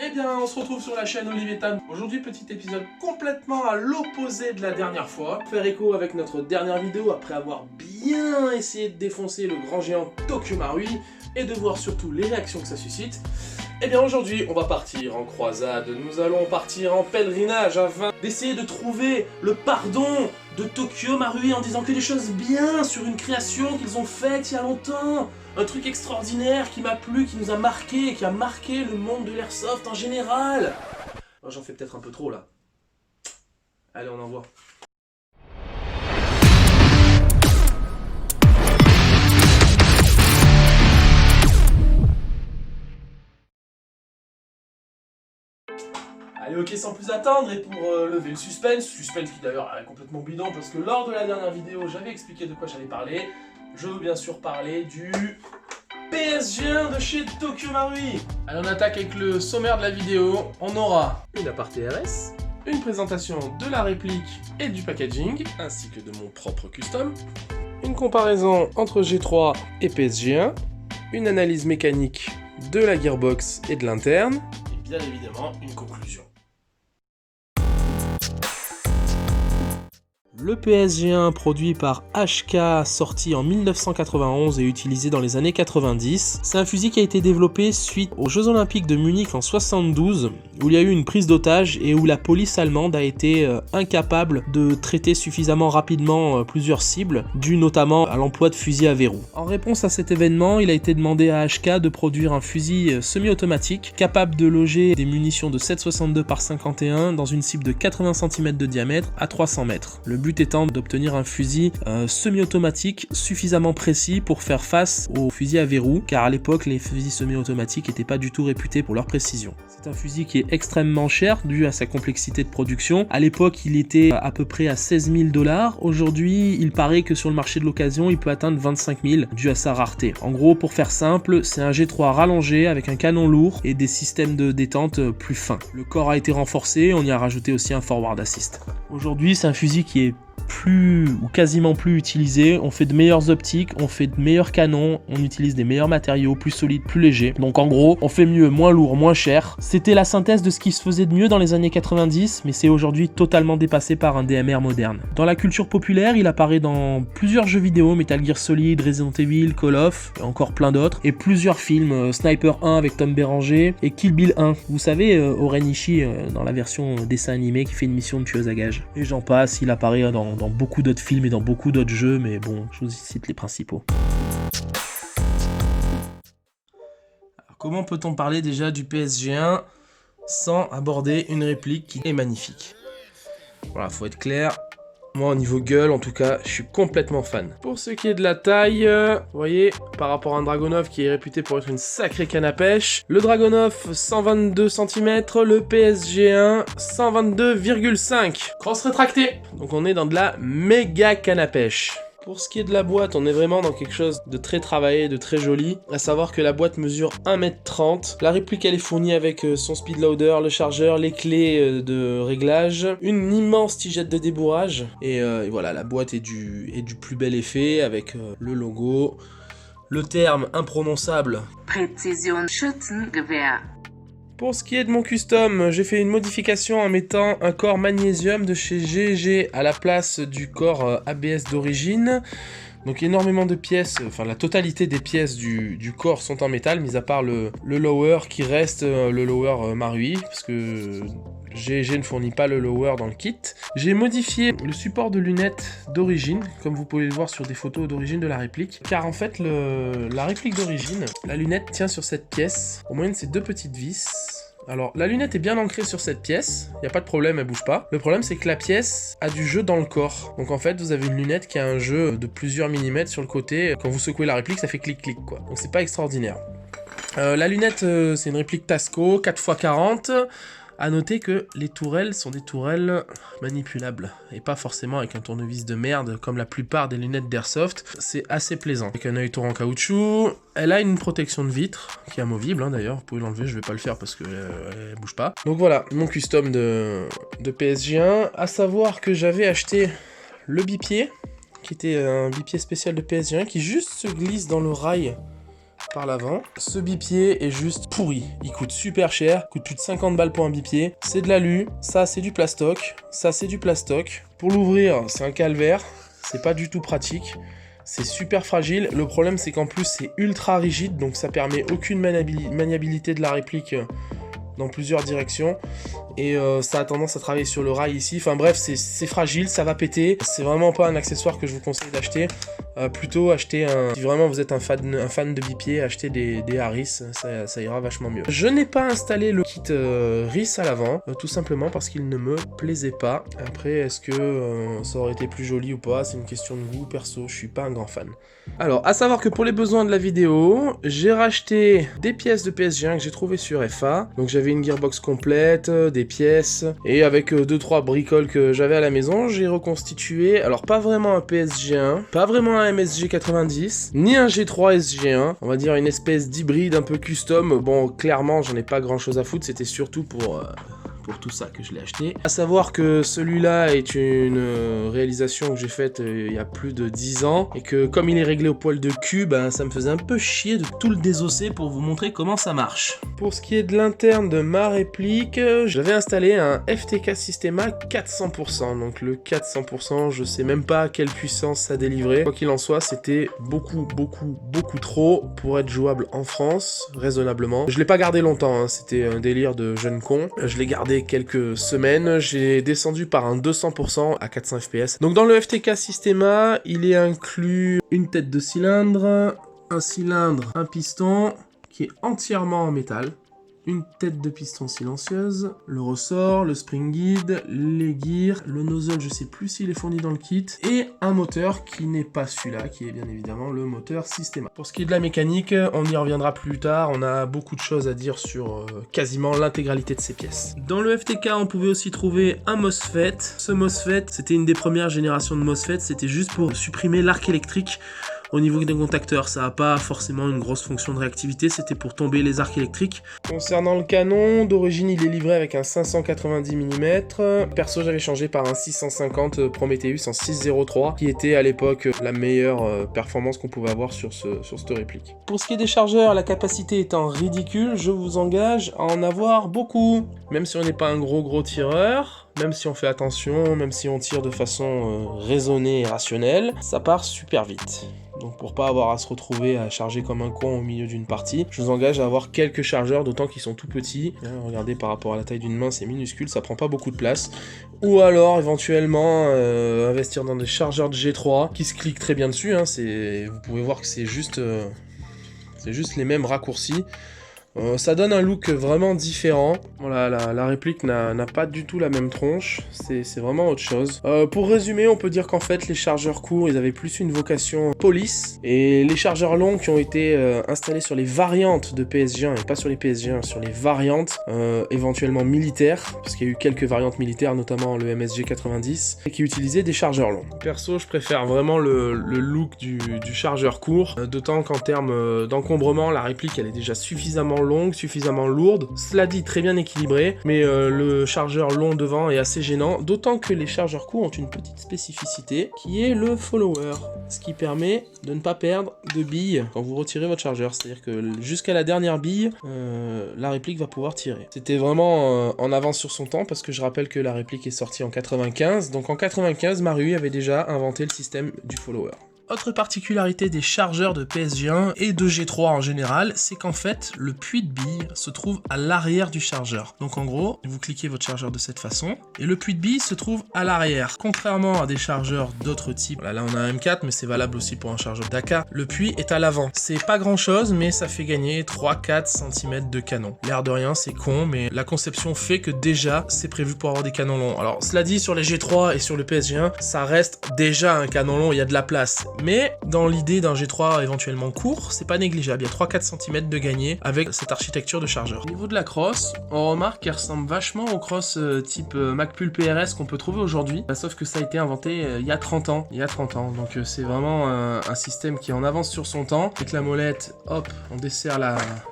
Eh bien, on se retrouve sur la chaîne Olivier Tam. Aujourd'hui, petit épisode complètement à l'opposé de la dernière fois. Faire écho avec notre dernière vidéo après avoir bien essayé de défoncer le grand géant Tokyo Marui et de voir surtout les réactions que ça suscite. Eh bien, aujourd'hui, on va partir en croisade. Nous allons partir en pèlerinage afin d'essayer de trouver le pardon de Tokyo Marui en disant que des choses bien sur une création qu'ils ont faite il y a longtemps. Un truc extraordinaire qui m'a plu, qui nous a marqué, qui a marqué le monde de l'airsoft en général. Oh, j'en fais peut-être un peu trop là. Allez, on envoie. Allez, ok, sans plus attendre, et pour lever le suspense qui d'ailleurs est complètement bidon parce que lors de la dernière vidéo, j'avais expliqué de quoi j'allais parler. Je veux bien sûr parler du PS1 de chez Tokyo Marui. Allez, on attaque avec le sommaire de la vidéo. On aura une aparté RS, une présentation de la réplique et du packaging, ainsi que de mon propre custom, une comparaison entre G3 et PSG1, une analyse mécanique de la gearbox et de l'interne, et bien évidemment une conclusion. Le PSG1 produit par HK, sorti en 1991 et utilisé dans les années 90, c'est un fusil qui a été développé suite aux Jeux Olympiques de Munich en 72, où il y a eu une prise d'otage et où la police allemande a été incapable de traiter suffisamment rapidement plusieurs cibles, dû notamment à l'emploi de fusils à verrou. En réponse à cet événement, il a été demandé à HK de produire un fusil semi-automatique capable de loger des munitions de 7,62 par 51 dans une cible de 80 cm de diamètre à 300 mètres. Le but étant d'obtenir un fusil semi-automatique suffisamment précis pour faire face aux fusils à verrou, car à l'époque les fusils semi-automatiques n'étaient pas du tout réputés pour leur précision. C'est un fusil qui est extrêmement cher dû à sa complexité de production. À l'époque il était à peu près à 16 000 $, aujourd'hui il paraît que sur le marché de l'occasion il peut atteindre 25 000 dû à sa rareté. En gros, pour faire simple, c'est un G3 rallongé avec un canon lourd et des systèmes de détente plus fins. Le corps a été renforcé, on y a rajouté aussi un forward assist. Aujourd'hui c'est un fusil qui est plus ou quasiment plus utilisé, on fait de meilleures optiques, on fait de meilleurs canons, on utilise des meilleurs matériaux, plus solides, plus légers. Donc en gros, on fait mieux, moins lourd, moins cher. C'était la synthèse de ce qui se faisait de mieux dans les années 90, mais c'est aujourd'hui totalement dépassé par un DMR moderne. Dans la culture populaire, il apparaît dans plusieurs jeux vidéo, Metal Gear Solid, Resident Evil, Call of, et encore plein d'autres, et plusieurs films, Sniper 1 avec Tom Berenger, et Kill Bill 1. Vous savez, Oren Ishii, dans la version dessin animé qui fait une mission de tueuse à gages. Et j'en passe, il apparaît dans beaucoup d'autres films et dans beaucoup d'autres jeux, mais bon, je vous cite les principaux. Alors, comment peut-on parler déjà du PSG1 sans aborder une réplique qui est magnifique? Voilà, faut être clair. Moi, au niveau gueule, en tout cas, je suis complètement fan. Pour ce qui est de la taille, vous voyez, par rapport à un Dragunov qui est réputé pour être une sacrée canne à pêche, le Dragunov 122 cm, le PSG1 122,5. Crosse rétractée. Donc on est dans de la méga canne à pêche. Pour ce qui est de la boîte, on est vraiment dans quelque chose de très travaillé, de très joli. À savoir que la boîte mesure 1,30 m. La réplique, elle est fournie avec son speedloader, le chargeur, les clés de réglage, une immense tigette de débourrage. Et voilà, la boîte est du plus bel effet avec le logo, le terme imprononçable Präzisionsschützengewehr. Pour ce qui est de mon custom, j'ai fait une modification en mettant un corps magnésium de chez GG à la place du corps ABS d'origine. Donc énormément de pièces, enfin la totalité des pièces du corps sont en métal, mis à part le lower qui reste le lower Marui, parce que GG ne fournit pas le lower dans le kit. J'ai modifié le support de lunettes d'origine, comme vous pouvez le voir sur des photos d'origine de la réplique, car en fait la réplique d'origine, la lunette tient sur cette pièce, au moyen de ces deux petites vis. Alors, la lunette est bien ancrée sur cette pièce, il n'y a pas de problème, elle bouge pas. Le problème, c'est que la pièce a du jeu dans le corps. Donc en fait, vous avez une lunette qui a un jeu de plusieurs millimètres sur le côté. Quand vous secouez la réplique, ça fait clic-clic, quoi. Donc c'est pas extraordinaire. La lunette, c'est une réplique Tasco, 4x40. A noter que les tourelles sont des tourelles manipulables et pas forcément avec un tournevis de merde comme la plupart des lunettes d'Airsoft. C'est assez plaisant. Avec un œil tour en caoutchouc, elle a une protection de vitre qui est amovible d'ailleurs, vous pouvez l'enlever, je vais pas le faire parce que elle bouge pas. Donc voilà, mon custom de PSG1, à savoir que j'avais acheté le bipied, qui était un bipied spécial de PSG1 qui juste se glisse dans le rail par l'avant. Ce bipied est juste pourri. Il coûte super cher, il coûte plus de 50 balles pour un bipied. C'est de l'alu, ça c'est du plastoc, ça c'est du plastoc. Pour l'ouvrir, c'est un calvaire, c'est pas du tout pratique. C'est super fragile. Le problème c'est qu'en plus c'est ultra rigide, donc ça permet aucune maniabilité de la réplique dans plusieurs directions. Et ça a tendance à travailler sur le rail ici. Enfin bref, c'est fragile, ça va péter. C'est vraiment pas un accessoire que je vous conseille d'acheter. Plutôt acheter si vraiment vous êtes un fan de bipied, achetez des Harris, ça ira vachement mieux. Je n'ai pas installé le kit RIS à l'avant, tout simplement parce qu'il ne me plaisait pas. Après, est-ce que ça aurait été plus joli ou pas? C'est une question de goût, perso, je suis pas un grand fan. Alors, à savoir que pour les besoins de la vidéo, j'ai racheté des pièces de PS1 que j'ai trouvées sur FA. Donc j'avais une gearbox complète, des pièces, et avec 2-3 bricoles que j'avais à la maison, j'ai reconstitué, alors pas vraiment un PSG1, pas vraiment un MSG 90, ni un G3 SG1, on va dire une espèce d'hybride un peu custom. Bon, clairement, j'en ai pas grand chose à foutre, c'était surtout pour tout ça que je l'ai acheté. À savoir que celui-là est une réalisation que j'ai faite il y a plus de 10 ans, et que comme il est réglé au poil de cul, ben, ça me faisait un peu chier de tout le désosser pour vous montrer comment ça marche. Pour ce qui est de l'interne de ma réplique, j'avais installé un FTK Systema 400%, donc le 400%, je sais même pas quelle puissance ça délivrait. Quoi qu'il en soit, c'était beaucoup trop pour être jouable en France, raisonnablement. Je l'ai pas gardé longtemps, hein, c'était un délire de jeune con. Je l'ai gardé quelques semaines, j'ai descendu par un 200% à 400 fps. Donc dans le FTK Systema, il est inclus une tête de cylindre, un cylindre, un piston qui est entièrement en métal, une tête de piston silencieuse, le ressort, le spring guide, les gears, le nozzle, je sais plus s'il est fourni dans le kit, et un moteur qui n'est pas celui-là, qui est bien évidemment le moteur Systema. Pour ce qui est de la mécanique, on y reviendra plus tard, on a beaucoup de choses à dire sur quasiment l'intégralité de ces pièces. Dans le FTK, on pouvait aussi trouver un MOSFET. Ce MOSFET, c'était une des premières générations de MOSFET, c'était juste pour supprimer l'arc électrique au niveau des contacteurs. Ça n'a pas forcément une grosse fonction de réactivité, c'était pour tomber les arcs électriques. Concernant le canon, d'origine il est livré avec un 590 mm. Perso, j'avais changé par un 650 Prometheus en 603, qui était à l'époque la meilleure performance qu'on pouvait avoir sur cette réplique. Pour ce qui est des chargeurs, la capacité étant ridicule, je vous engage à en avoir beaucoup. Même si on n'est pas un gros tireur, même si on fait attention, même si on tire de façon raisonnée et rationnelle, ça part super vite. Donc pour pas avoir à se retrouver à charger comme un con au milieu d'une partie, je vous engage à avoir quelques chargeurs, d'autant qu'ils sont tout petits. Regardez, par rapport à la taille d'une main, c'est minuscule, ça prend pas beaucoup de place. Ou alors éventuellement investir dans des chargeurs de G3 qui se cliquent très bien dessus, hein. Vous pouvez voir que c'est juste les mêmes raccourcis. Ça donne un look vraiment différent. Voilà, la réplique n'a pas du tout la même tronche, c'est vraiment autre chose. Pour résumer, on peut dire qu'en fait les chargeurs courts, ils avaient plus une vocation police, et les chargeurs longs qui ont été installés sur les variantes de PSG1, et pas sur les PSG1, sur les variantes éventuellement militaires, parce qu'il y a eu quelques variantes militaires, notamment le MSG 90, et qui utilisaient des chargeurs longs. Perso, je préfère vraiment le look du chargeur court, d'autant qu'en termes d'encombrement, la réplique elle est déjà suffisamment longue, suffisamment lourde, cela dit très bien équilibré, mais le chargeur long devant est assez gênant, d'autant que les chargeurs courts ont une petite spécificité qui est le follower, ce qui permet de ne pas perdre de billes quand vous retirez votre chargeur, c'est-à-dire que jusqu'à la dernière bille, la réplique va pouvoir tirer. C'était vraiment en avance sur son temps, parce que je rappelle que la réplique est sortie en 95, donc en 95, Marui avait déjà inventé le système du follower. Autre particularité des chargeurs de PSG1 et de G3 en général, c'est qu'en fait, le puits de billes se trouve à l'arrière du chargeur. Donc en gros, vous cliquez votre chargeur de cette façon, et le puits de billes se trouve à l'arrière. Contrairement à des chargeurs d'autres types, là on a un M4, mais c'est valable aussi pour un chargeur d'AK, le puits est à l'avant. C'est pas grand chose, mais ça fait gagner 3-4 cm de canon. L'air de rien, c'est con, mais la conception fait que déjà, c'est prévu pour avoir des canons longs. Alors cela dit, sur les G3 et sur le PSG1, ça reste déjà un canon long, il y a de la place. Mais dans l'idée d'un G3 éventuellement court, c'est pas négligeable, il y a 3-4 cm de gagné avec cette architecture de chargeur. Au niveau de la crosse, on remarque qu'elle ressemble vachement aux crosses type Macpul PRS qu'on peut trouver aujourd'hui, sauf que ça a été inventé il y a 30 ans. Donc c'est vraiment un système qui est en avance sur son temps. Avec la molette, hop, on dessert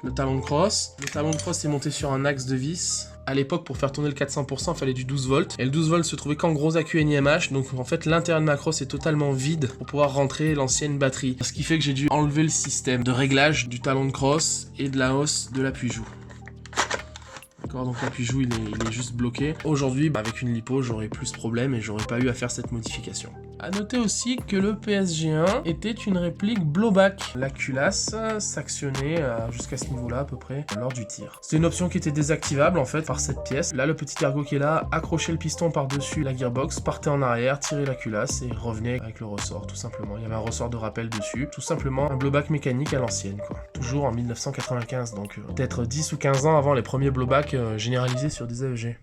le talon de crosse. Le talon de crosse est monté sur un axe de vis. À l'époque, pour faire tourner le 400%, il fallait du 12 volts. Et le 12 volts se trouvait qu'en gros accu NiMH. Donc en fait, l'intérieur de Macross est totalement vide pour pouvoir rentrer l'ancienne batterie. Ce qui fait que j'ai dû enlever le système de réglage du talon de crosse et de la hausse de l'appui-joue. D'accord, donc l'appui-joue il est juste bloqué. Aujourd'hui, avec une lipo, j'aurais plus de problème et j'aurais pas eu à faire cette modification. A noter aussi que le PSG1 était une réplique blowback. La culasse s'actionnait jusqu'à ce niveau-là à peu près lors du tir. C'était une option qui était désactivable en fait par cette pièce. Là, le petit ergot qui est là, accrochait le piston par-dessus la gearbox, partait en arrière, tirait la culasse et revenait avec le ressort tout simplement. Il y avait un ressort de rappel dessus. Tout simplement un blowback mécanique à l'ancienne quoi. Toujours en 1995, donc peut-être 10 ou 15 ans avant les premiers blowbacks généralisés sur des AEG.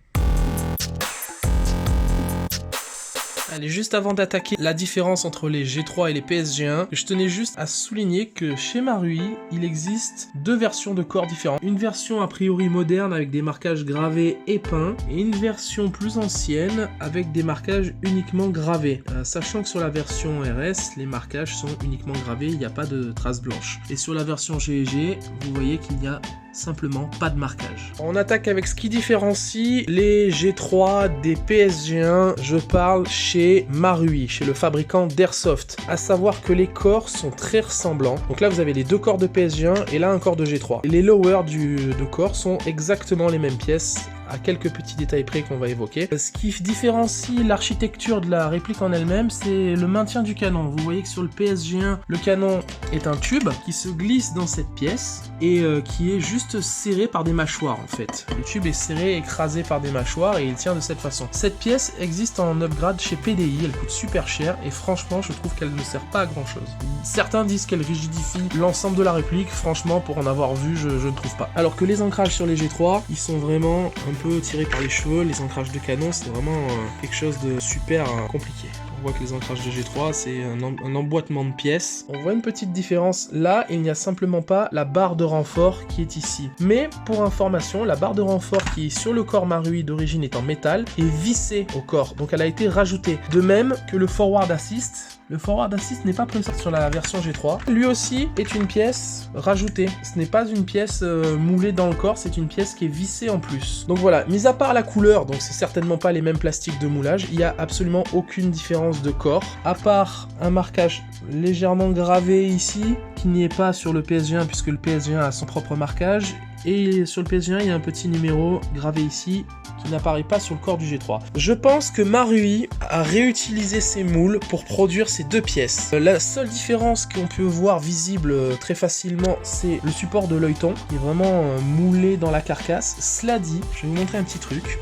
Allez, juste avant d'attaquer la différence entre les G3 et les PSG1, je tenais juste à souligner que chez Marui, il existe deux versions de corps différents. Une version a priori moderne avec des marquages gravés et peints, et une version plus ancienne avec des marquages uniquement gravés. Sachant que sur la version RS, les marquages sont uniquement gravés, il n'y a pas de traces blanches. Et sur la version GG, vous voyez qu'il y a simplement pas de marquage. On attaque avec ce qui différencie les G3 des PSG1. Je parle chez Marui, chez le fabricant d'Airsoft. À savoir que les corps sont très ressemblants. Donc là, vous avez les deux corps de PSG1 et là un corps de G3. Les lowers de corps sont exactement les mêmes pièces, à quelques petits détails près qu'on va évoquer. Ce qui différencie l'architecture de la réplique en elle-même, c'est le maintien du canon. Vous voyez que sur le PSG1, le canon est un tube qui se glisse dans cette pièce et qui est juste serré par des mâchoires en fait. Le tube est serré, écrasé par des mâchoires et il tient de cette façon. Cette pièce existe en upgrade chez PDI, elle coûte super cher et franchement je trouve qu'elle ne sert pas à grand chose. Certains disent qu'elle rigidifie l'ensemble de la réplique, franchement pour en avoir vu je ne trouve pas. Alors que les ancrages sur les G3, ils sont vraiment un peu tirés par les cheveux, les ancrages de canon c'est vraiment quelque chose de super compliqué. On voit que les ancrages de G3 c'est un emboîtement de pièces. On voit une petite différence là, il n'y a simplement pas la barre de renfort qui est ici. Mais pour information, la barre de renfort qui est sur le corps Marui d'origine est en métal est vissée au corps, donc elle a été rajoutée. De même que le forward assist. Le forward assist n'est pas présent sur la version G3. Lui aussi est une pièce rajoutée. Ce n'est pas une pièce moulée dans le corps, c'est une pièce qui est vissée en plus. Donc voilà, mis à part la couleur, donc c'est certainement pas les mêmes plastiques de moulage, il n'y a absolument aucune différence de corps, à part un marquage légèrement gravé ici, qui n'y est pas sur le PSG1 puisque le PSG1 a son propre marquage. Et sur le PSG1, il y a un petit numéro gravé ici qui n'apparaît pas sur le corps du G3. Je pense que Marui a réutilisé ses moules pour produire ces deux pièces. La seule différence qu'on peut voir visible très facilement, c'est le support de l'œilleton qui est vraiment moulé dans la carcasse. Cela dit, je vais vous montrer un petit truc.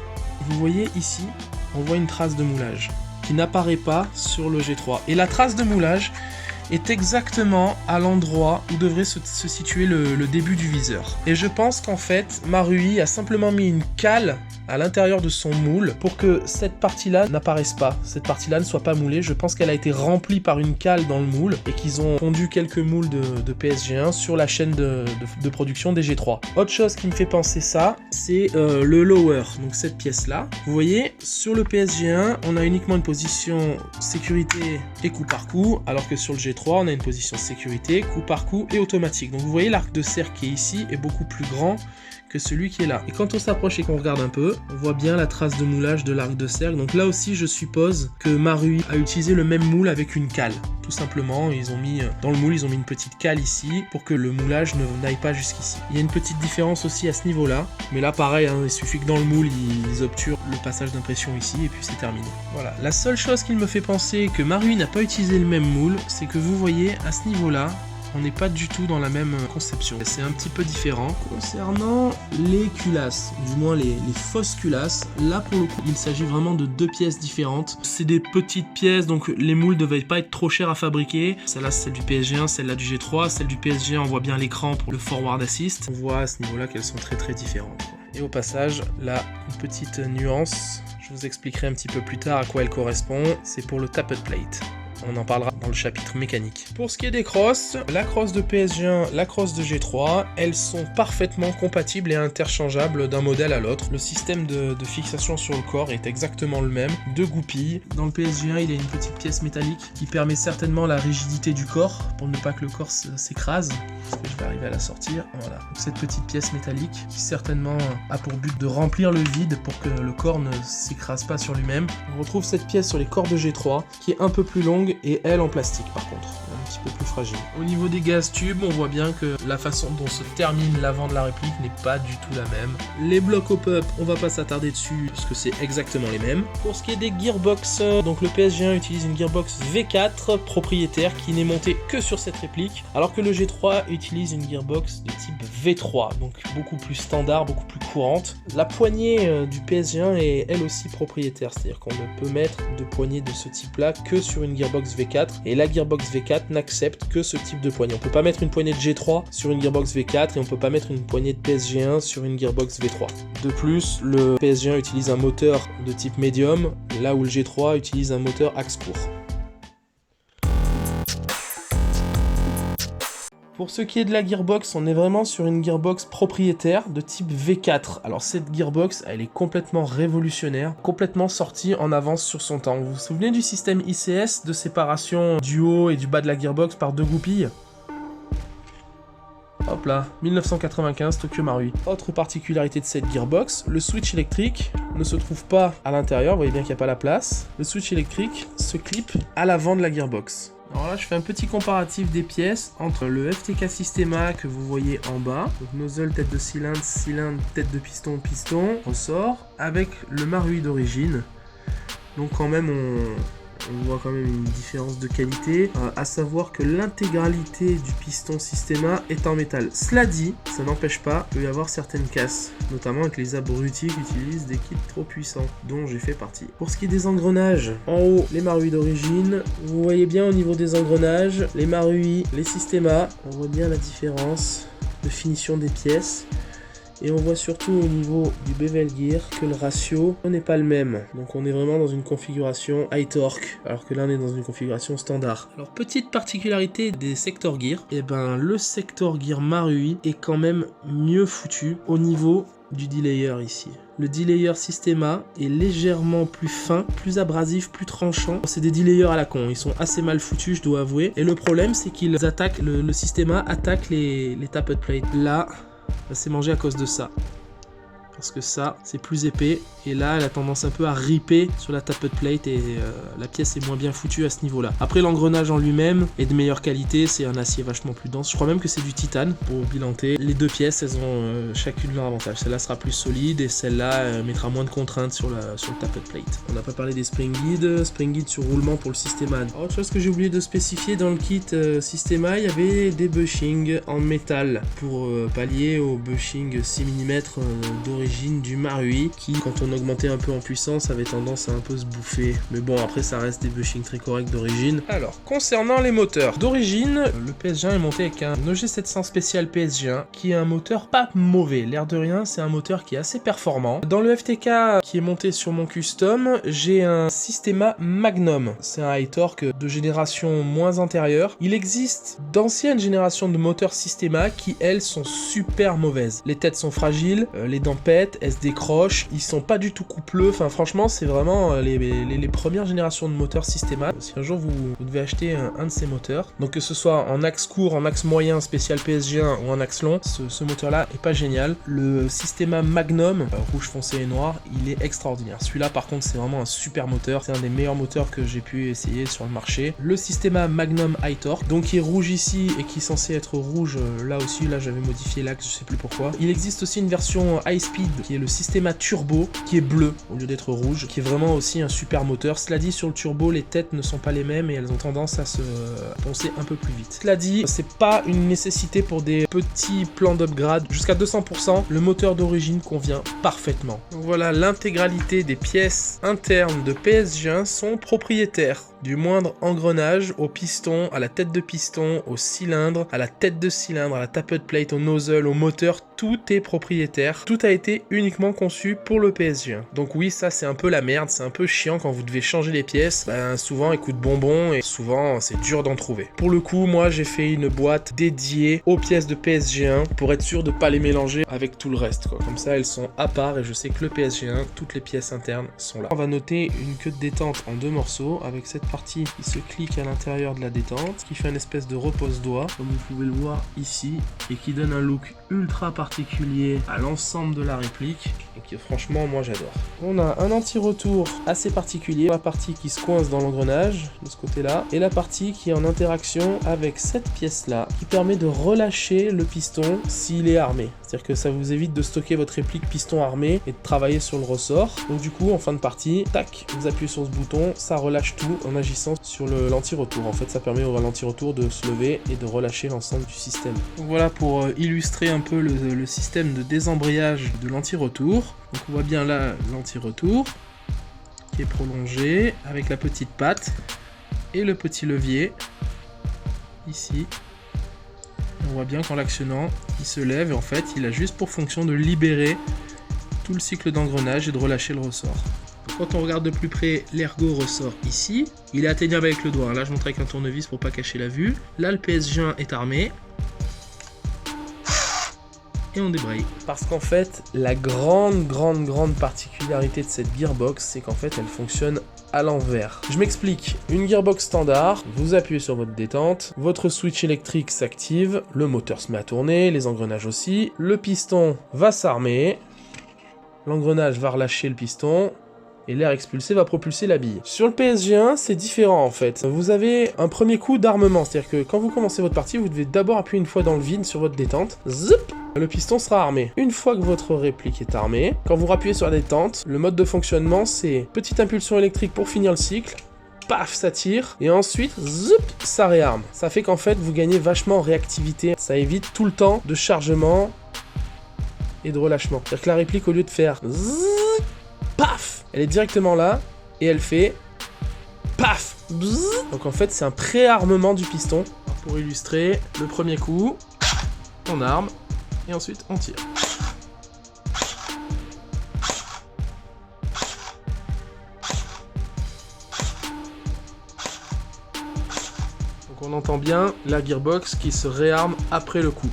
Vous voyez ici, on voit une trace de moulage qui n'apparaît pas sur le G3. Et la trace de moulage est exactement à l'endroit où devrait se situer le début du viseur. Et je pense qu'en fait, Marui a simplement mis une cale à l'intérieur de son moule pour que cette partie-là n'apparaisse pas, cette partie-là ne soit pas moulée. Je pense qu'elle a été remplie par une cale dans le moule et qu'ils ont pondu quelques moules de PSG1 sur la chaîne de production des G3. Autre chose qui me fait penser ça, c'est le lower, donc cette pièce-là. Vous voyez, sur le PSG1, on a uniquement une position sécurité et coup par coup, alors que sur le G3, on a une position sécurité, coup par coup et automatique. Donc vous voyez, l'arc de cercle qui est ici est beaucoup plus grand que celui qui est là. Et quand on s'approche et qu'on regarde un peu, on voit bien la trace de moulage de l'arc de cercle. Donc là aussi, je suppose que Marui a utilisé le même moule avec une cale. Tout simplement, ils ont mis dans le moule, ils ont mis une petite cale ici pour que le moulage n'aille pas jusqu'ici. Il y a une petite différence aussi à ce niveau-là, mais là pareil, hein, il suffit que dans le moule, ils obturent le passage d'impression ici et puis c'est terminé. Voilà. La seule chose qui me fait penser que Marui n'a pas utilisé le même moule, c'est que vous voyez à ce niveau-là, on n'est pas du tout dans la même conception. C'est un petit peu différent. Concernant les culasses, du moins les fausses culasses, là pour le coup, il s'agit vraiment de deux pièces différentes. C'est des petites pièces, donc les moules ne devaient pas être trop chers à fabriquer. Celle-là, c'est celle du PSG1, celle-là du G3. Celle du PSG1, on voit bien l'écran pour le forward assist. On voit à ce niveau-là qu'elles sont très très différentes. Et au passage, là, une petite nuance. Je vous expliquerai un petit peu plus tard à quoi elle correspond. C'est pour le tappet plate. On en parlera dans le chapitre mécanique. Pour ce qui est des crosses, la crosse de PSG1, la crosse de G3, elles sont parfaitement compatibles et interchangeables d'un modèle à l'autre. Le système de fixation sur le corps est exactement le même, deux goupilles. Dans le PSG1, il y a une petite pièce métallique qui permet certainement la rigidité du corps, pour ne pas que le corps s'écrase. Je vais arriver à la sortir, voilà. Donc cette petite pièce métallique qui certainement a pour but de remplir le vide pour que le corps ne s'écrase pas sur lui-même. On retrouve cette pièce sur les corps de G3 qui est un peu plus longue et elle en plastique par contre, un petit peu plus fragile. Au niveau des gaz tubes, on voit bien que la façon dont se termine l'avant de la réplique n'est pas du tout la même. Les blocs hop-up, on va pas s'attarder dessus parce que c'est exactement les mêmes. Pour ce qui est des gearbox, donc le PSG1 utilise une gearbox V4 propriétaire qui n'est montée que sur cette réplique, alors que le G3 utilise une gearbox de type V3, donc beaucoup plus standard, beaucoup plus courante. La poignée du PSG1 est elle aussi propriétaire, c'est-à-dire qu'on ne peut mettre de poignée de ce type-là que sur une gearbox V4, et la gearbox V4 n'accepte que ce type de poignée. On peut pas mettre une poignée de G3 sur une gearbox V4 et on peut pas mettre une poignée de PSG1 sur une gearbox V3. De plus, le PSG1 utilise un moteur de type médium, là où le G3 utilise un moteur axe court. Pour ce qui est de la gearbox, on est vraiment sur une gearbox propriétaire de type V4. Alors cette gearbox, elle est complètement révolutionnaire, complètement sortie en avance sur son temps. Vous vous souvenez du système ICS de séparation du haut et du bas de la gearbox par deux goupilles ? Hop là, 1995, Tokyo Marui. Autre particularité de cette gearbox, le switch électrique ne se trouve pas à l'intérieur, vous voyez bien qu'il n'y a pas la place. Le switch électrique se clip à l'avant de la gearbox. Alors là, je fais un petit comparatif des pièces entre le FTK Systema que vous voyez en bas, donc nozzle, tête de cylindre, cylindre, tête de piston, piston, ressort, avec le Marui d'origine. Donc quand même, on voit quand même une différence de qualité, à savoir que l'intégralité du piston Systema est en métal. Cela dit, ça n'empêche pas, il peut y avoir certaines casses, notamment avec les abrutis qui utilisent des kits trop puissants, dont j'ai fait partie. Pour ce qui est des engrenages, en haut, les Marui d'origine, vous voyez bien au niveau des engrenages, les Marui, les Systema, on voit bien la différence de finition des pièces. Et on voit surtout au niveau du bevel gear que le ratio n'est pas le même. Donc on est vraiment dans une configuration high torque, alors que là on est dans une configuration standard. Alors petite particularité des sector gear, et ben le sector gear Marui est quand même mieux foutu au niveau du delayer ici. Le delayer Systema est légèrement plus fin, plus abrasif, plus tranchant. C'est des delayers à la con, ils sont assez mal foutus, je dois avouer. Et le problème c'est qu'ils attaquent, le Systema attaque les tappet plates. Là, c'est mangé à cause de ça. Parce que ça, c'est plus épais. Et là, elle a tendance un peu à ripper sur la tappet plate et la pièce est moins bien foutue à ce niveau-là. Après, l'engrenage en lui-même est de meilleure qualité. C'est un acier vachement plus dense. Je crois même que c'est du titane pour bilanter. Les deux pièces, elles ont chacune leur avantage. Celle-là sera plus solide et celle-là mettra moins de contraintes sur le tappet plate. On n'a pas parlé des spring guides sur roulement pour le Systema. Autre chose que j'ai oublié de spécifier dans le kit Systema, il y avait des bushings en métal pour pallier au bushing 6 mm d'origine du Marui qui, quand on augmentait un peu en puissance, avait tendance à un peu se bouffer. Mais bon, après ça reste des bushings très corrects d'origine. Alors, concernant les moteurs, d'origine, le PSG1 est monté avec un OG700 spécial PSG1 qui est un moteur pas mauvais. L'air de rien, c'est un moteur qui est assez performant. Dans le FTK qui est monté sur mon custom, j'ai un Systema Magnum. C'est un high torque de génération moins antérieure. Il existe d'anciennes générations de moteurs Systema qui, elles, sont super mauvaises. Les têtes sont fragiles, les dents pètent, elles se décrochent, ils sont pas du tout coupleux, enfin franchement c'est vraiment les premières générations de moteurs Systema. Si un jour vous devez acheter un de ces moteurs, donc que ce soit en axe court, en axe moyen spécial PSG1 ou en axe long, ce moteur là est pas génial. Le Systema Magnum, rouge foncé et noir, il est extraordinaire. Celui-là par contre c'est vraiment un super moteur, c'est un des meilleurs moteurs que j'ai pu essayer sur le marché. Le Systema Magnum High Torque, donc qui est rouge ici et qui est censé être rouge là aussi, là j'avais modifié l'axe, je sais plus pourquoi. Il existe aussi une version high speed qui est le Systema Turbo, qui est bleu au lieu d'être rouge, qui est vraiment aussi un super moteur. Cela dit, sur le turbo, les têtes ne sont pas les mêmes et elles ont tendance à se poncer un peu plus vite. Cela dit, c'est pas une nécessité pour des petits plans d'upgrade. Jusqu'à 200%, le moteur d'origine convient parfaitement. Donc voilà, l'intégralité des pièces internes de PSG1 sont propriétaires. Du moindre engrenage au piston, à la tête de piston, au cylindre, à la tête de cylindre, à la tapered plate, au nozzle, au moteur, tout est propriétaire. Tout a été uniquement conçu pour le PSG1. Donc oui, ça c'est un peu la merde, c'est un peu chiant quand vous devez changer les pièces. Ben, souvent, écoute bonbon et souvent c'est dur d'en trouver. Pour le coup, moi j'ai fait une boîte dédiée aux pièces de PSG1 pour être sûr de pas les mélanger avec tout le reste, quoi. Comme ça, elles sont à part et je sais que le PSG1, toutes les pièces internes sont là. On va noter une queue de détente en 2 morceaux avec cette partie qui se clique à l'intérieur de la détente, qui fait une espèce de repose-doigt, comme vous pouvez le voir ici, et qui donne un look ultra particulier à l'ensemble de la réplique et qui franchement moi j'adore. On a un anti-retour assez particulier, la partie qui se coince dans l'engrenage de ce côté-là et la partie qui est en interaction avec cette pièce-là qui permet de relâcher le piston s'il est armé. C'est-à-dire que ça vous évite de stocker votre réplique piston armé et de travailler sur le ressort. Donc du coup en fin de partie, tac, vous appuyez sur ce bouton, ça relâche tout en agissant sur l'anti-retour. En fait ça permet au l'anti-retour de se lever et de relâcher l'ensemble du système. Donc voilà pour illustrer un peu le système de désembrayage de l'anti-retour. Donc on voit bien là l'anti-retour qui est prolongé avec la petite patte et le petit levier ici. On voit bien qu'en l'actionnant, il se lève et en fait il a juste pour fonction de libérer tout le cycle d'engrenage et de relâcher le ressort. Donc, quand on regarde de plus près, l'ergot ressort ici. Il est atteignable avec le doigt. Là je montre avec un tournevis pour pas cacher la vue. Là le PSG1 est armé. Et on débraye. Parce qu'en fait, la grande particularité de cette gearbox, c'est qu'en fait, elle fonctionne à l'envers. Je m'explique. Une gearbox standard, vous appuyez sur votre détente, votre switch électrique s'active, le moteur se met à tourner, les engrenages aussi, le piston va s'armer, l'engrenage va relâcher le piston, et l'air expulsé va propulser la bille. Sur le PSG1, c'est différent en fait. Vous avez un premier coup d'armement, c'est-à-dire que quand vous commencez votre partie, vous devez d'abord appuyer une fois dans le vide sur votre détente. Zip, le piston sera armé. Une fois que votre réplique est armée, quand vous rappuyez sur la détente, le mode de fonctionnement c'est petite impulsion électrique pour finir le cycle, paf, ça tire, et ensuite, zip, ça réarme. Ça fait qu'en fait, vous gagnez vachement en réactivité. Ça évite tout le temps de chargement et de relâchement. C'est-à-dire que la réplique, au lieu de faire zip, paf, elle est directement là, et elle fait paf, bzzz. Donc en fait, c'est un pré-armement du piston. Pour illustrer, le premier coup, on arme, et ensuite on tire. Donc on entend bien la gearbox qui se réarme après le coup.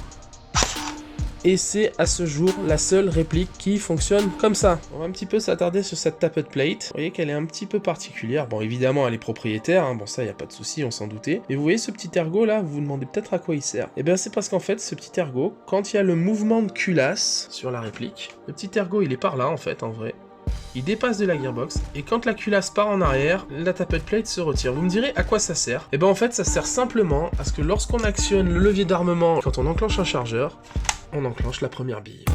Et c'est à ce jour la seule réplique qui fonctionne comme ça. On va un petit peu s'attarder sur cette tapered plate. Vous voyez qu'elle est un petit peu particulière. Bon, évidemment, elle est propriétaire, hein. Bon, ça, il n'y a pas de souci, on s'en doutait. Mais vous voyez ce petit ergot là, vous vous demandez peut-être à quoi il sert. Et bien, c'est parce qu'en fait, ce petit ergot, quand il y a le mouvement de culasse sur la réplique, le petit ergot, il est par là, en fait, en vrai. Il dépasse de la gearbox, et quand la culasse part en arrière, la tapered plate se retire. Vous me direz à quoi ça sert? Et ben en fait, ça sert simplement à ce que lorsqu'on actionne le levier d'armement, quand on enclenche un chargeur, on enclenche la première bille.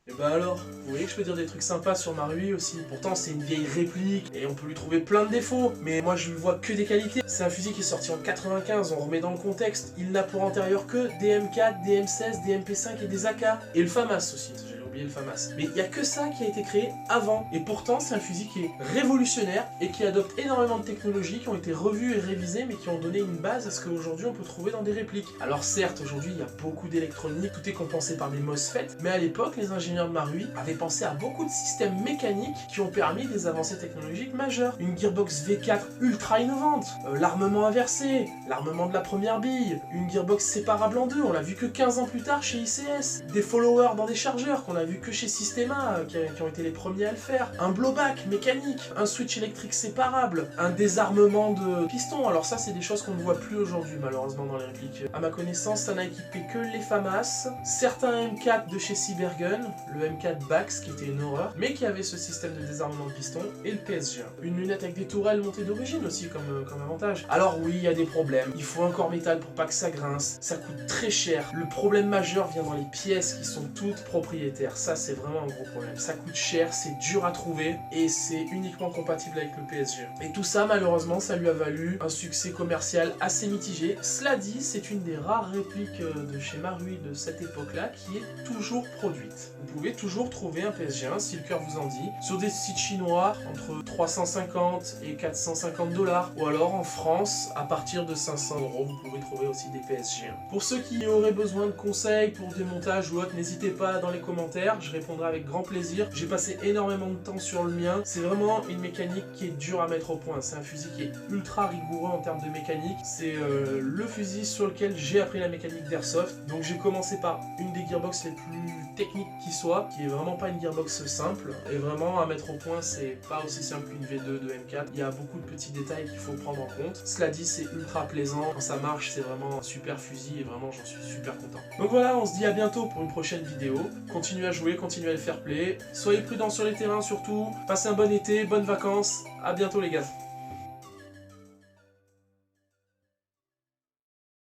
Et bah alors, vous voyez que je peux dire des trucs sympas sur ma Rui aussi. Pourtant c'est une vieille réplique et on peut lui trouver plein de défauts, mais moi je lui vois que des qualités. C'est un fusil qui est sorti en 95, on remet dans le contexte. Il n'a pour antérieur que des M4, des M16, des MP5 et des AK. Et le FAMAS aussi, j'allais oublier le FAMAS. Mais il n'y a que ça qui a été créé avant. Et pourtant c'est un fusil qui est révolutionnaire et qui adopte énormément de technologies qui ont été revues et révisées, mais qui ont donné une base à ce qu'aujourd'hui on peut trouver dans des répliques. Alors certes, aujourd'hui il y a beaucoup d'électronique, tout est compensé par des MOSFET, mais à l'époque les ingénieurs de Marui avaient pensé à beaucoup de systèmes mécaniques qui ont permis des avancées technologiques majeures. Une gearbox V4 ultra innovante, l'armement inversé, l'armement de la première bille, une gearbox séparable en deux, on l'a vu que 15 ans plus tard chez ICS, des followers dans des chargeurs qu'on a vu que chez Systema, qui ont été les premiers à le faire, un blowback mécanique, un switch électrique séparable, un désarmement de piston. Alors ça c'est des choses qu'on ne voit plus aujourd'hui malheureusement dans les répliques. À ma connaissance, ça n'a équipé que les FAMAS, certains M4 de chez Cybergun, le M4 Bax qui était une horreur, mais qui avait ce système de désarmement de piston, et le PSG1. Une lunette avec des tourelles montées d'origine aussi comme avantage. Alors oui, il y a des problèmes, il faut un corps métal pour pas que ça grince, ça coûte très cher. Le problème majeur vient dans les pièces qui sont toutes propriétaires. ça c'est vraiment un gros problème. Ça coûte cher, c'est dur à trouver et c'est uniquement compatible avec le PSG. Et tout ça malheureusement ça lui a valu un succès commercial assez mitigé. Cela dit, c'est une des rares répliques de chez Marui de cette époque-là qui est toujours produite. Vous pouvez toujours trouver un PSG1 si le cœur vous en dit, sur des sites chinois entre 350 et 450 $, ou alors en France à partir de 500 €, vous pouvez trouver aussi des PSG1. Pour ceux qui auraient besoin de conseils pour des montages ou autre, n'hésitez pas dans les commentaires, je répondrai avec grand plaisir. J'ai passé énormément de temps sur le mien, c'est vraiment une mécanique qui est dure à mettre au point, c'est un fusil qui est ultra rigoureux en termes de mécanique, c'est le fusil sur lequel j'ai appris la mécanique d'airsoft, donc j'ai commencé par une des gearbox les plus techniques qui soit, qui est vraiment pas une gearbox simple, et vraiment à mettre au point c'est pas aussi simple qu'une V2 de M4, il y a beaucoup de petits détails qu'il faut prendre en compte. Cela dit, c'est ultra plaisant, quand ça marche c'est vraiment un super fusil et vraiment j'en suis super content. Donc voilà, on se dit à bientôt pour une prochaine vidéo, continuez à jouer, continuez à le fair play, soyez prudents sur les terrains surtout, passez un bon été, bonnes vacances, à bientôt les gars.